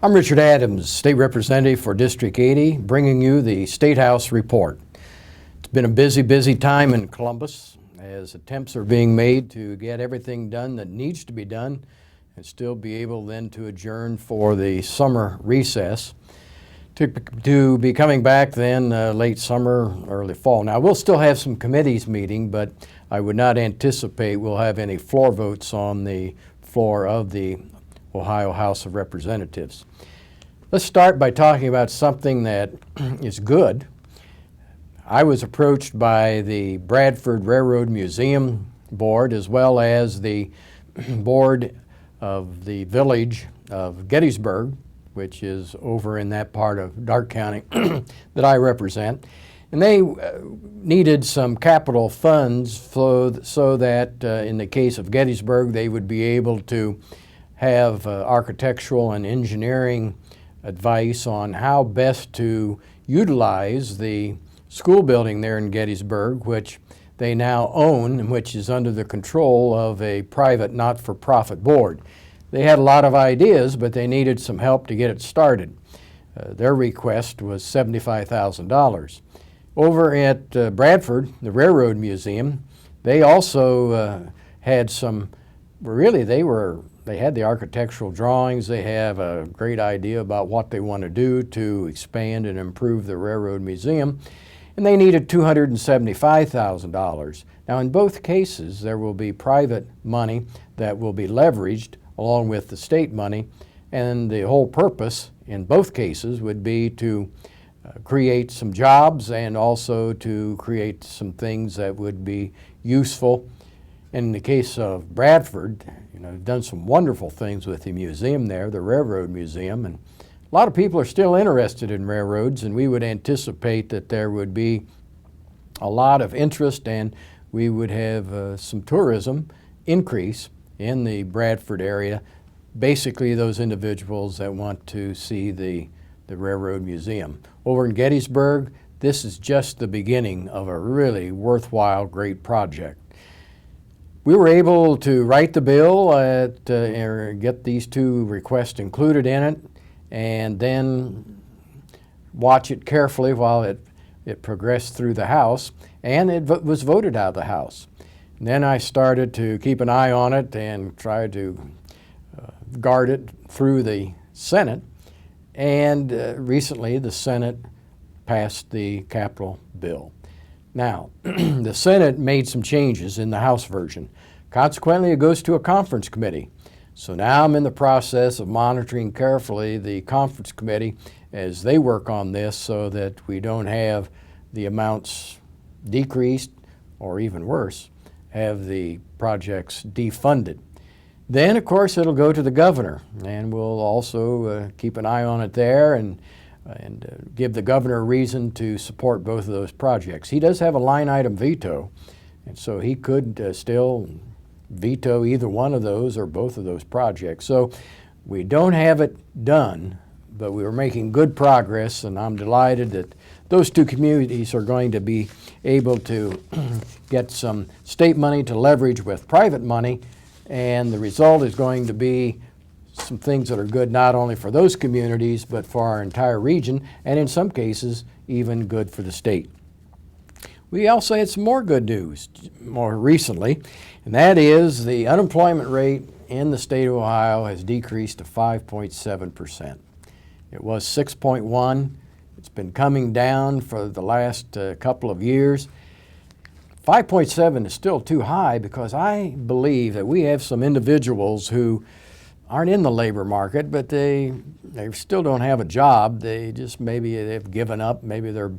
I'm Richard Adams, State Representative for District 80, bringing you the State House report. It's been a busy time in Columbus as attempts are being made to get everything done that needs to be done and still be able then to adjourn for the summer recess to be coming back then late summer, early fall. Now, we'll still have some committees meeting, but I would not anticipate we'll have any floor votes on the floor of the Ohio House of Representatives. Let's start by talking about something that is good. I was approached by the Bradford Railroad Museum Board as well as the board of the village of Gettysburg, which is over in that part of Darke County that I represent. And they needed some capital funds so that in the case of Gettysburg, they would be able to have architectural and engineering advice on how best to utilize the school building there in Gettysburg, which they now own and which is under the control of a private not-for-profit board. They had a lot of ideas, but they needed some help to get it started. Their request was $75,000. Over at Bradford, the Railroad Museum, they also had some, they had the architectural drawings. They have a great idea about what they want to do to expand and improve the Railroad Museum, and they needed $275,000. Now, in both cases, there will be private money that will be leveraged along with the state money, and the whole purpose in both cases would be to create some jobs and also to create some things that would be useful. In the case of Bradford, they've done some wonderful things with the museum there, the Railroad Museum, and a lot of people are still interested in railroads, and we would anticipate that there would be a lot of interest and we would have some tourism increase in the Bradford area, basically those individuals that want to see the Railroad Museum. Over in Gettysburg, this is just the beginning of a really worthwhile, great project. We were able to write the bill, get these two requests included in it, and then watch it carefully while it progressed through the House, and it was voted out of the House. And then I started to keep an eye on it and try to guard it through the Senate, and recently the Senate passed the capital bill. Now, the Senate made some changes in the House version. Consequently, it goes to a conference committee. So now I'm in the process of monitoring carefully the conference committee as they work on this so that we don't have the amounts decreased or even worse, have the projects defunded. Then, of course, it'll go to the governor, and we'll also keep an eye on it there and give the governor a reason to support both of those projects. He does have a line item veto, and so he could still veto either one of those or both of those projects. So we don't have it done, but we were making good progress, and I'm delighted that those two communities are going to be able to get some state money to leverage with private money, and the result is going to be some things that are good not only for those communities but for our entire region, and in some cases even good for the state. We also had some more good news more recently, and that is the unemployment rate in the state of Ohio has decreased to 5.7%. It was 6.1. It's been coming down for the last couple of years. 5.7 is still too high because I believe that we have some individuals who aren't in the labor market, but they still don't have a job. They just maybe they've given up. Maybe they're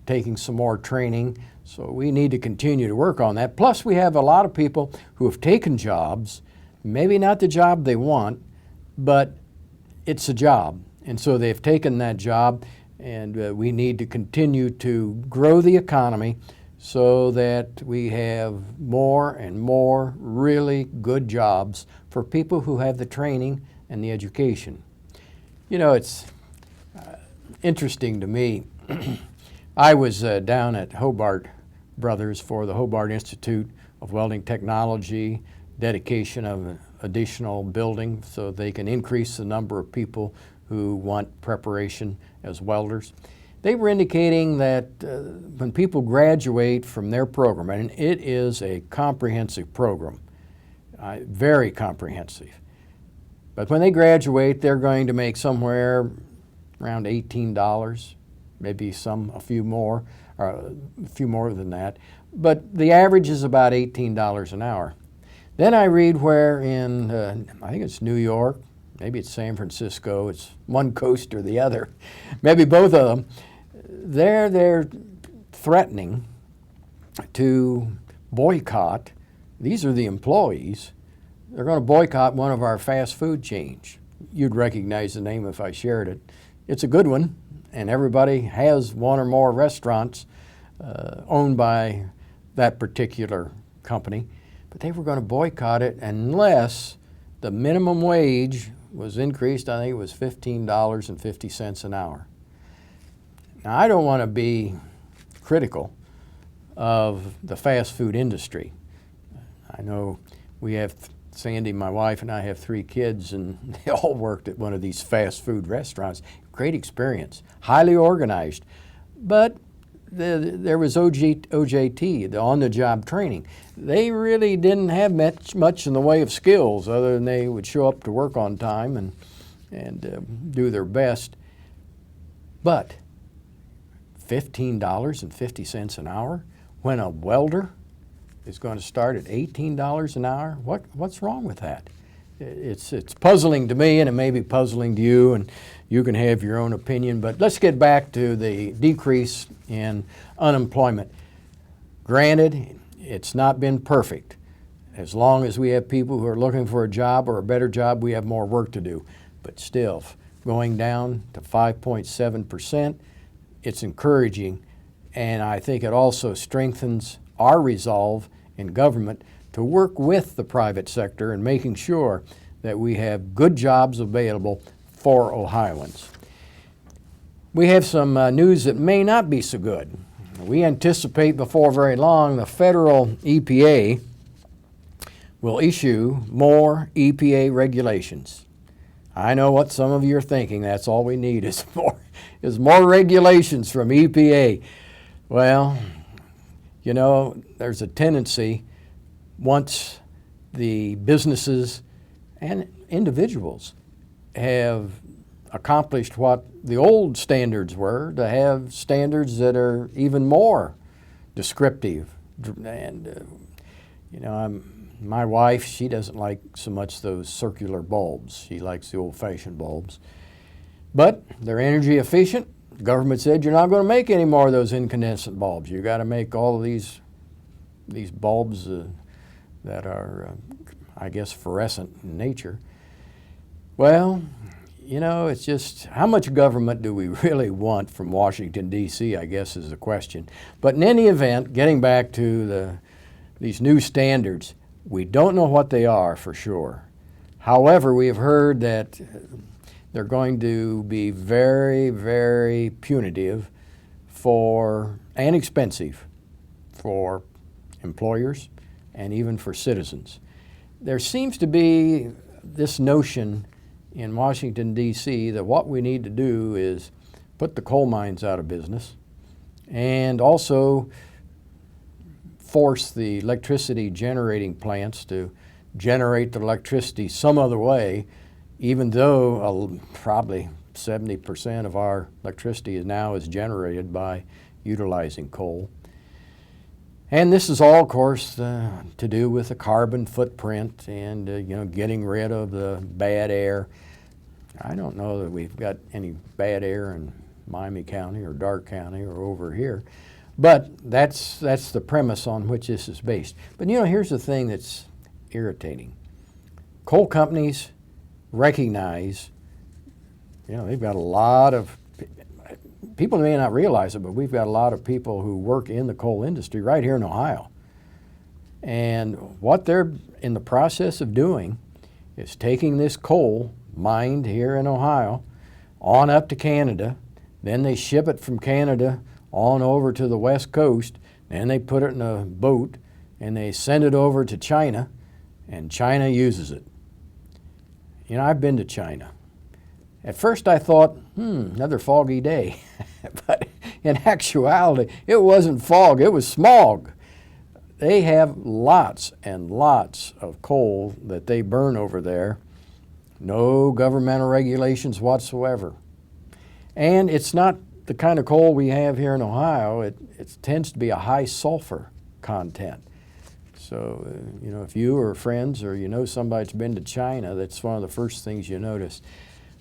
taking some more training. So we need to continue to work on that. Plus, we have a lot of people who have taken jobs, maybe not the job they want, but it's a job. And so they've taken that job, and we need to continue to grow the economy so that we have more and more really good jobs for people who have the training and the education. It's interesting to me. I was down at Hobart Brothers for the Hobart Institute of Welding Technology, dedication of an additional building so they can increase the number of people who want preparation as welders. They were indicating that when people graduate from their program, and it is a comprehensive program, very comprehensive, but when they graduate, they're going to make somewhere around $18, maybe a few more, or a few more than that. But the average is about $18 an hour. Then I read where in, I think it's New York, maybe it's San Francisco, it's one coast or the other, maybe both of them, they're threatening to boycott. These are the employees. They're going to boycott one of our fast food chains. You'd recognize the name if I shared it. It's a good one, and everybody has one or more restaurants owned by that particular company. But they were going to boycott it unless the minimum wage was increased. I think it was $15.50 an hour. Now, I don't want to be critical of the fast food industry. I know we have, Sandy, my wife, and I have 3 kids, and they all worked at one of these fast food restaurants. Great experience, highly organized. But there was OJT, the on-the-job training. They really didn't have much in the way of skills other than they would show up to work on time and do their best. But $15.50 an hour when a welder is going to start at $18 an hour? What's wrong with that? It's puzzling to me, and it may be puzzling to you, and you can have your own opinion. But let's get back to the decrease in unemployment. Granted, it's not been perfect. As long as we have people who are looking for a job or a better job, we have more work to do. But still, going down to 5.7%, it's encouraging, and I think it also strengthens our resolve in government to work with the private sector and making sure that we have good jobs available for Ohioans. We have some news that may not be so good. We anticipate before very long the federal EPA will issue more EPA regulations. I know what some of you are thinking. That's all we need is more regulations from EPA. Well, you know, there's a tendency once the businesses and individuals have accomplished what the old standards were, to have standards that are even more descriptive. And, you know, my wife, she doesn't like so much those circular bulbs. She likes the old-fashioned bulbs. But they're energy efficient. The government said you're not going to make any more of those incandescent bulbs. You've got to make all of these bulbs that are, I guess, fluorescent in nature. Well, you know, it's just how much government do we really want from Washington, D.C., I guess is the question. But in any event, getting back to these new standards, we don't know what they are for sure. However, we have heard that they're going to be very, very punitive and expensive for employers and even for citizens. There seems to be this notion in Washington, D.C. that what we need to do is put the coal mines out of business and also force the electricity generating plants to generate the electricity some other way, even though probably 70% of our electricity now is generated by utilizing coal. And this is all, of course, to do with the carbon footprint and you know, getting rid of the bad air. I don't know that we've got any bad air in Miami County or Darke County or over here, but that's the premise on which this is based. But you know, here's the thing that's irritating. Coal companies recognize, you know, they've got a lot of people may not realize it, but we've got a lot of people who work in the coal industry right here in Ohio. And what they're in the process of doing is taking this coal mined here in Ohio on up to Canada. Then they ship it from Canada on over to the West Coast. Then they put it in a boat and they send it over to China, and China uses it. You know, I've been to China, At first I thought, another foggy day. But in actuality, it wasn't fog, it was smog. They have lots and lots of coal that they burn over there. No governmental regulations whatsoever. And it's not the kind of coal we have here in Ohio. It tends to be a high sulfur content. So, if you or friends or somebody that's been to China, that's one of the first things you notice.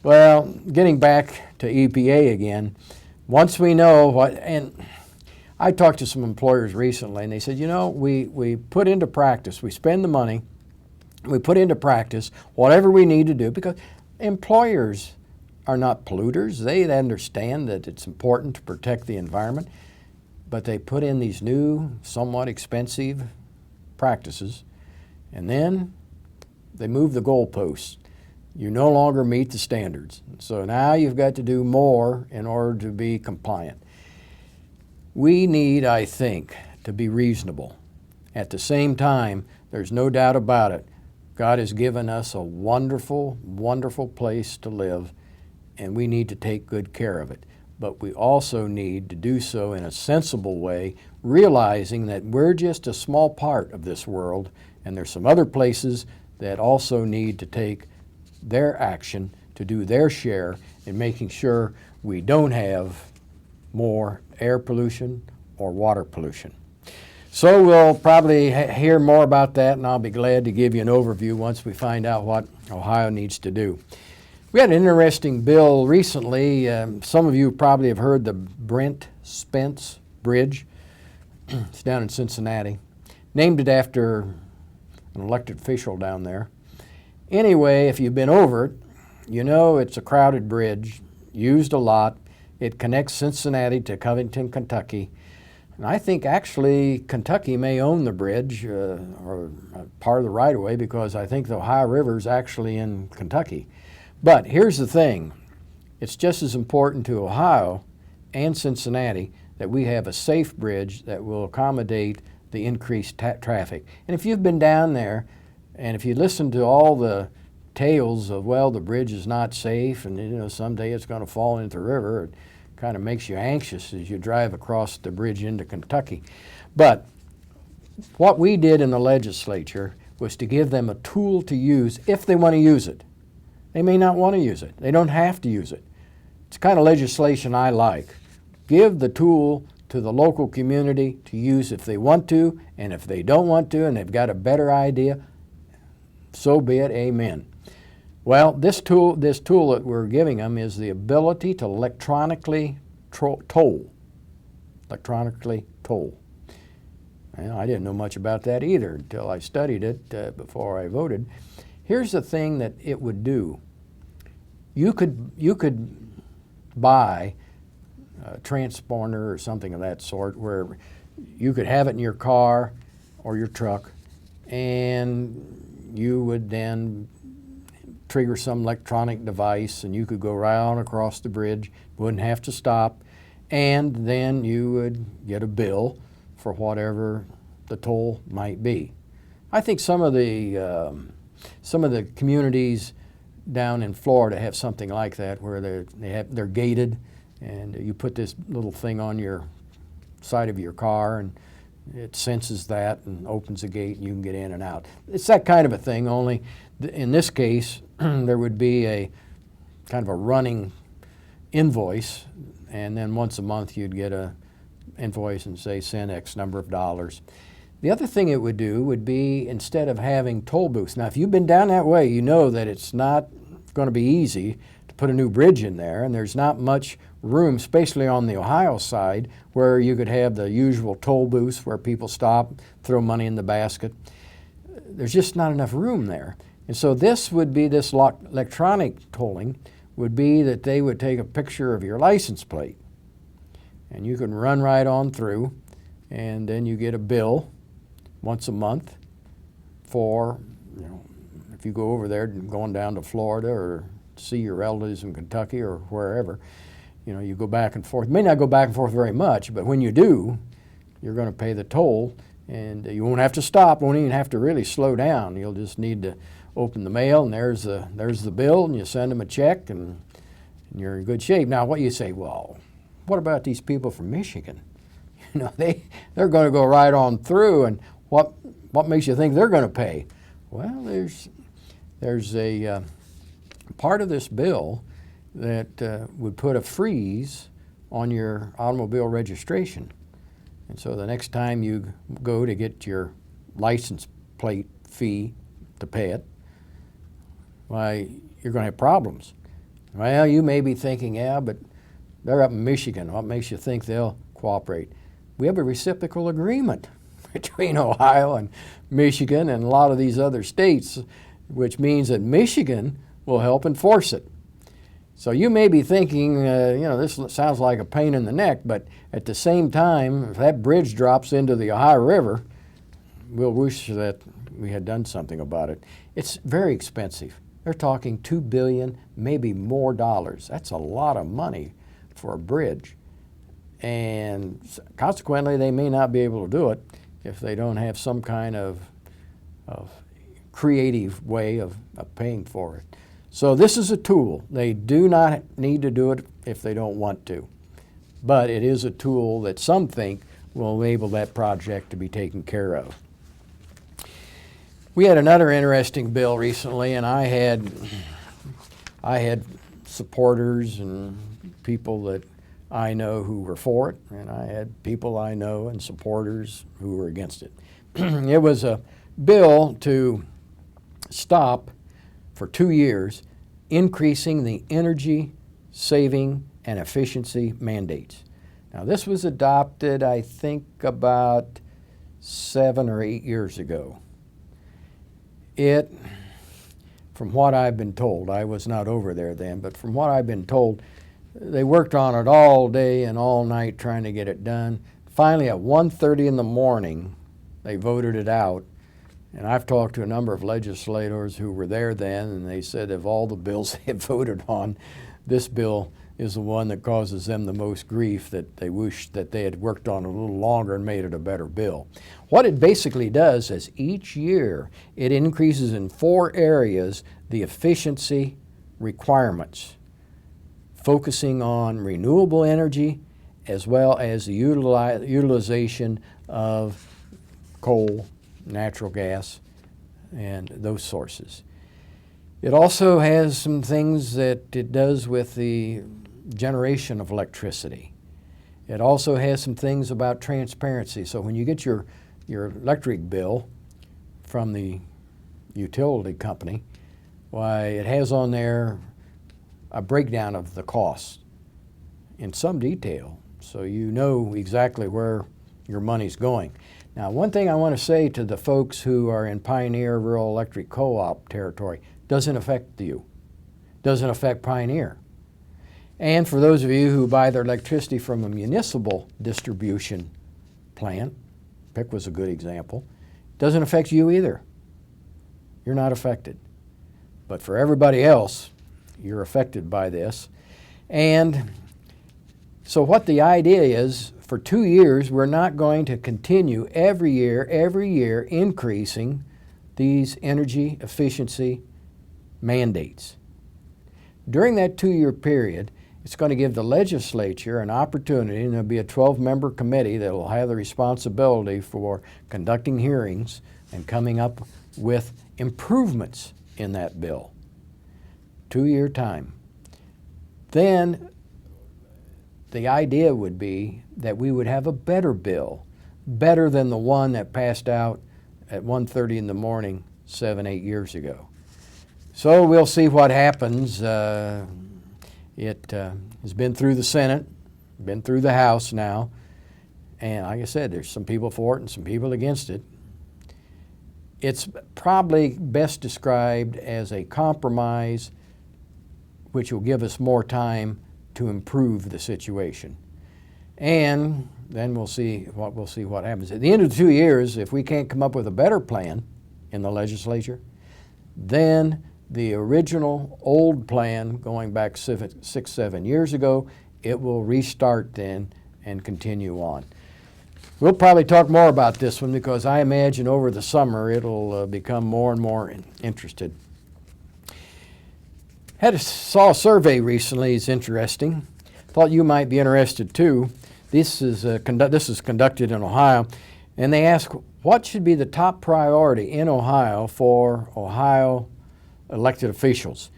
Well, getting back to EPA again, once we know what, and I talked to some employers recently, and they said, we put into practice, we spend the money, we put into practice whatever we need to do, because employers are not polluters. They understand that it's important to protect the environment, but they put in these new, somewhat expensive practices, and then they move the goalposts. You no longer meet the standards. So now you've got to do more in order to be compliant. We need, I think, to be reasonable. At the same time, there's no doubt about it, God has given us a wonderful, wonderful place to live, and we need to take good care of it. But we also need to do so in a sensible way, realizing that we're just a small part of this world, and there's some other places that also need to take their action to do their share in making sure we don't have more air pollution or water pollution. So we'll probably hear more about that, and I'll be glad to give you an overview once we find out what Ohio needs to do. We had an interesting bill recently. Some of you probably have heard the Brent Spence Bridge. It's down in Cincinnati. Named it after an elected official down there. Anyway, if you've been over it, it's a crowded bridge, used a lot. It connects Cincinnati to Covington, Kentucky. And I think actually Kentucky may own the bridge or part of the right-of-way, because I think the Ohio River is actually in Kentucky. But here's the thing. It's just as important to Ohio and Cincinnati that we have a safe bridge that will accommodate the increased traffic. And if you've been down there, and if you listen to all the tales of, well, the bridge is not safe and someday it's going to fall into the river, it kind of makes you anxious as you drive across the bridge into Kentucky. But what we did in the legislature was to give them a tool to use if they want to use it. They may not want to use it. They don't have to use it. It's the kind of legislation I like. Give the tool to the local community to use if they want to, and if they don't want to and they've got a better idea, so be it, amen. Well, this tool that we're giving them is the ability to electronically toll. Electronically toll. Well, I didn't know much about that either until I studied it before I voted. Here's the thing that it would do. You could buy a transponder or something of that sort where you could have it in your car or your truck, and you would then trigger some electronic device and you could go right on across the bridge, wouldn't have to stop, and then you would get a bill for whatever the toll might be. I think some of the communities down in Florida have something like that where they're gated, and you put this little thing on your side of your car and it senses that and opens the gate and you can get in and out. It's that kind of a thing, only in this case there would be a kind of a running invoice, and then once a month you'd get a invoice and say send X number of dollars. The other thing it would do would be, instead of having toll booths, now if you've been down that way, you know that it's not going to be easy to put a new bridge in there, and there's not much room, especially on the Ohio side, where you could have the usual toll booths where people stop, throw money in the basket. There's just not enough room there. And so this would be, this electronic tolling would be that they would take a picture of your license plate, and you can run right on through, and then you get a bill once a month for, if you go over there going down to Florida or see your relatives in Kentucky or wherever, you go back and forth. You may not go back and forth very much, but when you do, you're going to pay the toll, and you won't have to stop, won't even have to really slow down. You'll just need to open the mail, and there's the bill, and you send them a check, and and you're in good shape. Now, what you say, well, what about these people from Michigan? You know, they're going to go right on through, and what makes you think they're going to pay? Well, there's a part of this bill that would put a freeze on your automobile registration. And so the next time you go to get your license plate fee to pay it, why, you're going to have problems. Well, you may be thinking, yeah, but they're up in Michigan. What makes you think they'll cooperate? We have a reciprocal agreement between Ohio and Michigan and a lot of these other states, which means that Michigan will help enforce it. So you may be thinking, this sounds like a pain in the neck, but at the same time, if that bridge drops into the Ohio River, we'll wish that we had done something about it. It's very expensive. They're talking $2 billion, maybe more dollars. That's a lot of money for a bridge. And consequently, they may not be able to do it if they don't have some kind of creative way of paying for it. So this is a tool. They do not need to do it if they don't want to. But it is a tool that some think will enable that project to be taken care of. We had another interesting bill recently, and I had supporters and people that I know who were for it, and I had people I know and supporters who were against it. It was a bill to stop for 2 years increasing the energy saving and efficiency mandates. Now, this was adopted, I think, about 7 or 8 years ago. From what I've been told, I was not over there then, but from what I've been told, they worked on it all day and all night trying to get it done. Finally, at 1:30 in the morning, they voted it out. And I've talked to a number of legislators who were there then, and they said of all the bills they had voted on, this bill is the one that causes them the most grief, that they wish that they had worked on it a little longer and made it a better bill. What it basically does is each year it increases in 4 areas the efficiency requirements, focusing on renewable energy as well as the utilization of coal, natural gas, and those sources. It also has some things that it does with the generation of electricity. It also has some things about transparency. So when you get your electric bill from the utility company, why, it has on there a breakdown of the costs in some detail, so you know exactly where your money's going. Now, one thing I want to say to the folks who are in Pioneer Rural Electric Co-op territory, doesn't affect you, doesn't affect Pioneer. And for those of you who buy their electricity from a municipal distribution plant, Piqua's a good example, doesn't affect you either. You're not affected. But for everybody else, you're affected by this. And so what the idea is, for 2 years, we're not going to continue every year increasing these energy efficiency mandates. During that 2-year period, it's going to give the legislature an opportunity, and there'll be a 12-member committee that will have the responsibility for conducting hearings and coming up with improvements in that bill. 2-year time. Then the idea would be that we would have a better bill, better than the one that passed out at 1:30 in the morning 7-8 years ago. So we'll see what happens. It has been through the Senate, been through the House now, and like I said, there's some people for it and some people against it. It's probably best described as a compromise which will give us more time to improve the situation. And then we'll see what happens. At the end of the 2 years, if we can't come up with a better plan in the legislature, then the original old plan going back 6-7 years ago, it will restart then and continue on. We'll probably talk more about this one because I imagine over the summer it'll become more and more interested. Saw a survey recently. It's interesting. Thought you might be interested too. This is conducted in Ohio, and they ask what should be the top priority in Ohio for Ohio elected officials.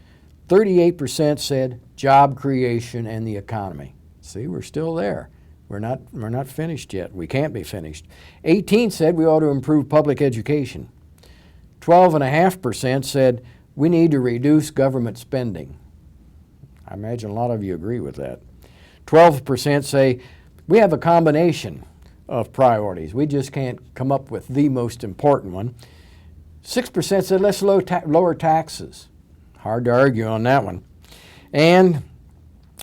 38% said job creation and the economy. See, we're still there. We're not finished yet. We can't be finished. 18 said we ought to improve public education. 12.5% said we need to reduce government spending. I imagine a lot of you agree with that. 12% say we have a combination of priorities. We just can't come up with the most important one. 6% said let's lower taxes. Hard to argue on that one. And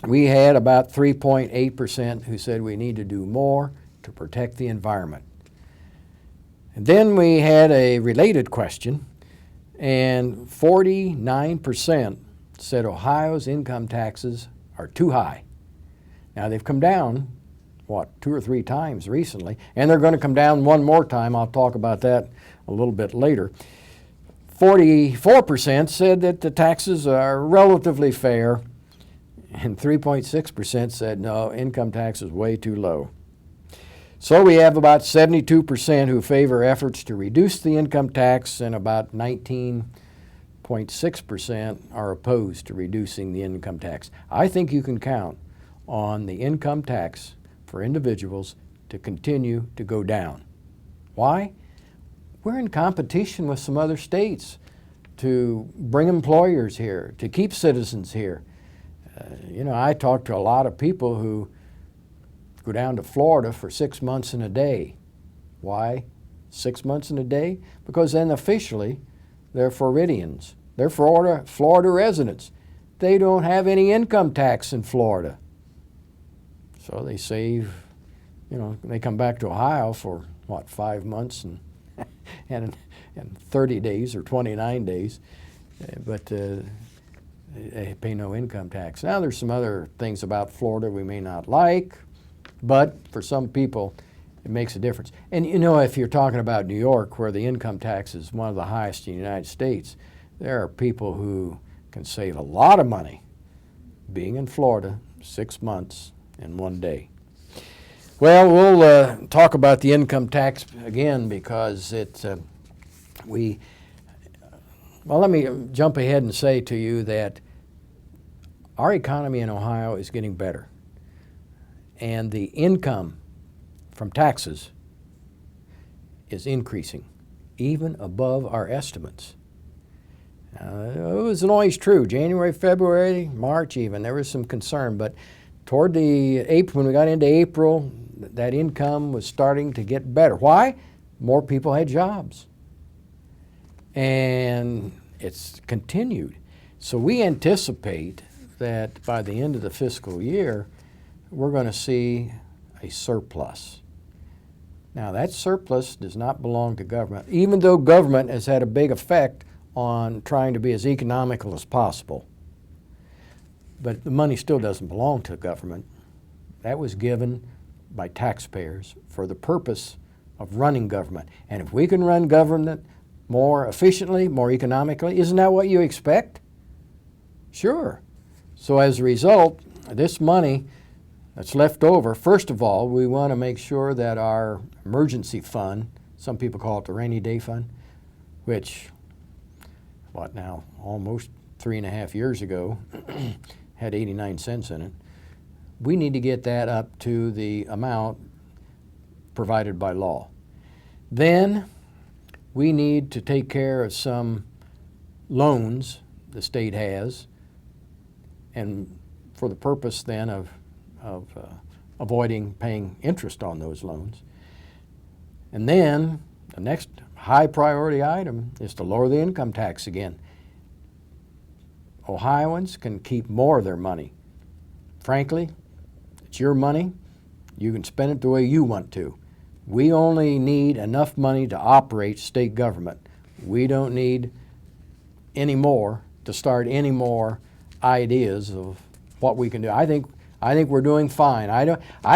we had about 3.8% who said we need to do more to protect the environment. And then we had a related question, and 49% said Ohio's income taxes are too high. Now they've come down, 2 or 3 times recently, and they're going to come down one more time. I'll talk about that a little bit later. 44% said that the taxes are relatively fair, and 3.6% said no, income tax is way too low. So we have about 72% who favor efforts to reduce the income tax, and about 19.6% are opposed to reducing the income tax. I think you can count on the income tax for individuals to continue to go down. Why? We're in competition with some other states to bring employers here, to keep citizens here. I talk to a lot of people who go down to Florida for 6 months and a day. Why 6 months and a day? Because then officially they're Floridians. They're Florida residents. They don't have any income tax in Florida. So they save, they come back to Ohio for 5 months and 30 days or 29 days, but they pay no income tax. Now there's some other things about Florida we may not like, but for some people it makes a difference. And if you're talking about New York, where the income tax is one of the highest in the United States, there are people who can save a lot of money being in Florida 6 months and 1 day. Well, we'll talk about the income tax again because let me jump ahead and say to you that our economy in Ohio is getting better, and the income from taxes is increasing, even above our estimates. It wasn't always true. January, February, March even, there was some concern, but toward when we got into April, that income was starting to get better. Why? More people had jobs. And it's continued. So we anticipate that by the end of the fiscal year, we're going to see a surplus. Now that surplus does not belong to government, even though government has had a big effect on trying to be as economical as possible. But the money still doesn't belong to government. That was given by taxpayers for the purpose of running government. And if we can run government more efficiently, more economically, isn't that what you expect? Sure. So as a result, this money that's left over, first of all, we want to make sure that our emergency fund, some people call it the rainy day fund, which, almost 3.5 years ago, had 89 cents in it. We need to get that up to the amount provided by law. Then we need to take care of some loans the state has, and for the purpose then of avoiding paying interest on those loans. And then the next high priority item is to lower the income tax again. Ohioans can keep more of their money. Frankly, it's your money. You can spend it the way you want to. We only need enough money to operate state government. We don't need any more to start any more ideas of what we can do. I think we're doing fine. I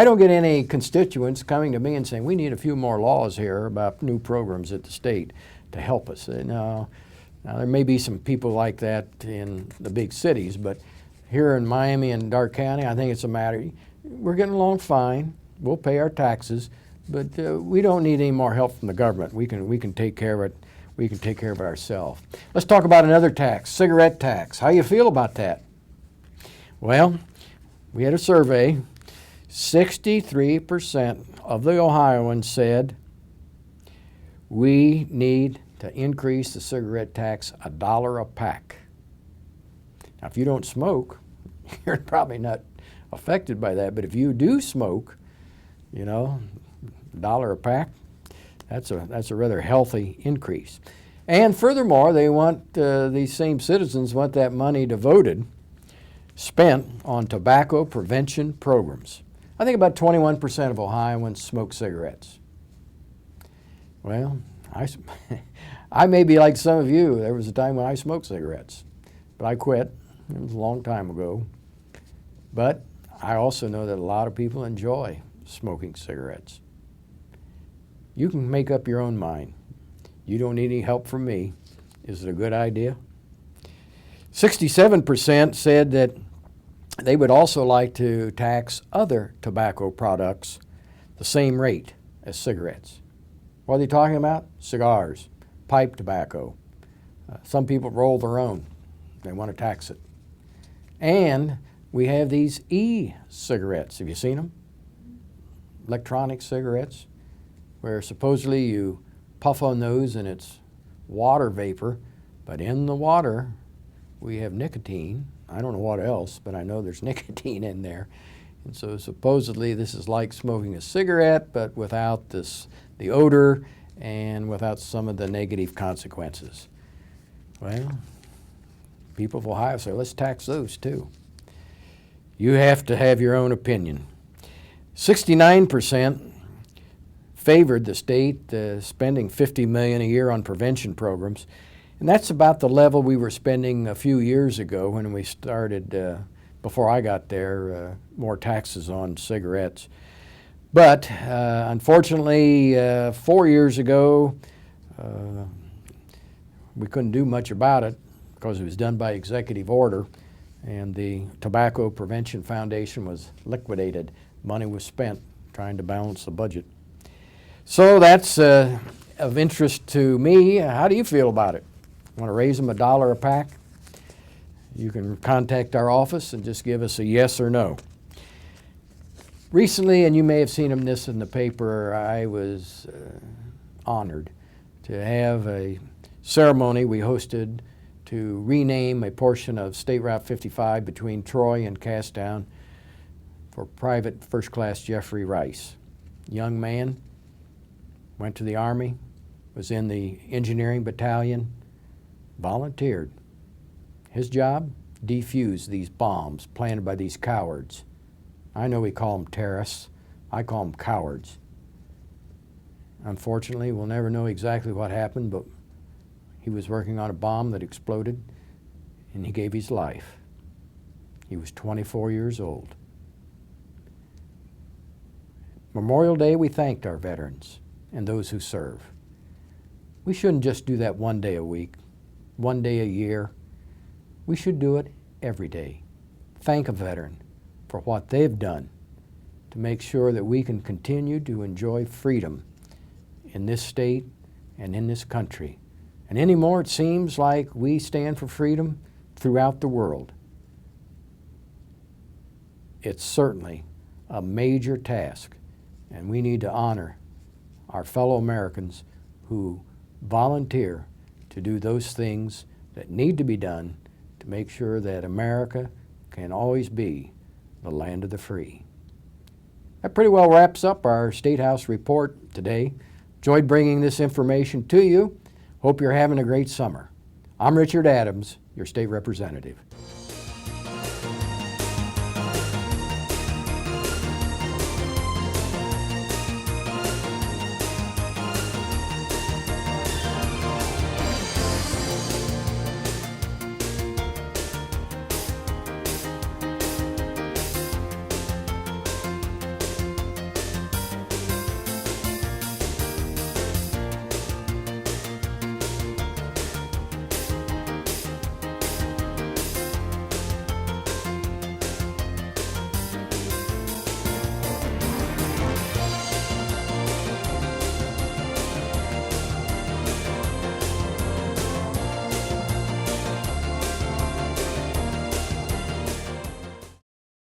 don't get any constituents coming to me and saying we need a few more laws here about new programs at the state to help us. No, Now, there may be some people like that in the big cities, but here in Miami and Darke County, I think it's a matter, we're getting along fine. We'll pay our taxes, but we don't need any more help from the government. We can take care of it. We can take care of it ourselves. Let's talk about another tax, cigarette tax. How you feel about that? Well, we had a survey. 63% of the Ohioans said we need to increase the cigarette tax $1 a pack. Now, if you don't smoke, you're probably not affected by that. But if you do smoke, you know, $1 a pack, that's a rather healthy increase. And furthermore, they want these same citizens want that money devoted, spent on tobacco prevention programs. I think about 21% of Ohioans smoke cigarettes. Well, I may be like some of you. There was a time when I smoked cigarettes, but I quit. It was a long time ago. But I also know that a lot of people enjoy smoking cigarettes. You can make up your own mind. You don't need any help from me. Is it a good idea? 67% said that they would also like to tax other tobacco products the same rate as cigarettes. What are they talking about? Cigars, pipe tobacco. Some people roll their own. They want to tax it. And we have these e-cigarettes. Have you seen them? Electronic cigarettes, where supposedly you puff on those and it's water vapor, but in the water we have nicotine. I don't know what else, but I know there's nicotine in there. And so supposedly this is like smoking a cigarette, but without the odor and without some of the negative consequences. Well, people of Ohio say, let's tax those too. You have to have your own opinion. 69% favored the state spending $50 million a year on prevention programs. And that's about the level we were spending a few years ago when we started, before I got there, more taxes on cigarettes. But unfortunately, 4 years ago, we couldn't do much about it because it was done by executive order, and the Tobacco Prevention Foundation was liquidated. Money was spent trying to balance the budget. So that's of interest to me. How do you feel about it? Want to raise them $1 a pack? You can contact our office and just give us a yes or no. Recently, and you may have seen this in the paper, I was honored to have a ceremony we hosted to rename a portion of State Route 55 between Troy and Casstown for Private First Class Jeffrey Rice. Young man, went to the Army, was in the engineering battalion, volunteered. His job? Defuse these bombs planted by these cowards. I know we call them terrorists. I call them cowards. Unfortunately, we'll never know exactly what happened, but he was working on a bomb that exploded, and he gave his life. He was 24 years old. Memorial Day, we thanked our veterans and those who serve. We shouldn't just do that one day a week, one day a year. We should do it every day. Thank a veteran for what they've done to make sure that we can continue to enjoy freedom in this state and in this country. And anymore, it seems like we stand for freedom throughout the world. It's certainly a major task, and we need to honor our fellow Americans who volunteer to do those things that need to be done to make sure that America can always be the land of the free. That pretty well wraps up our State House report today. Enjoyed bringing this information to you. Hope you're having a great summer. I'm Richard Adams, your state representative.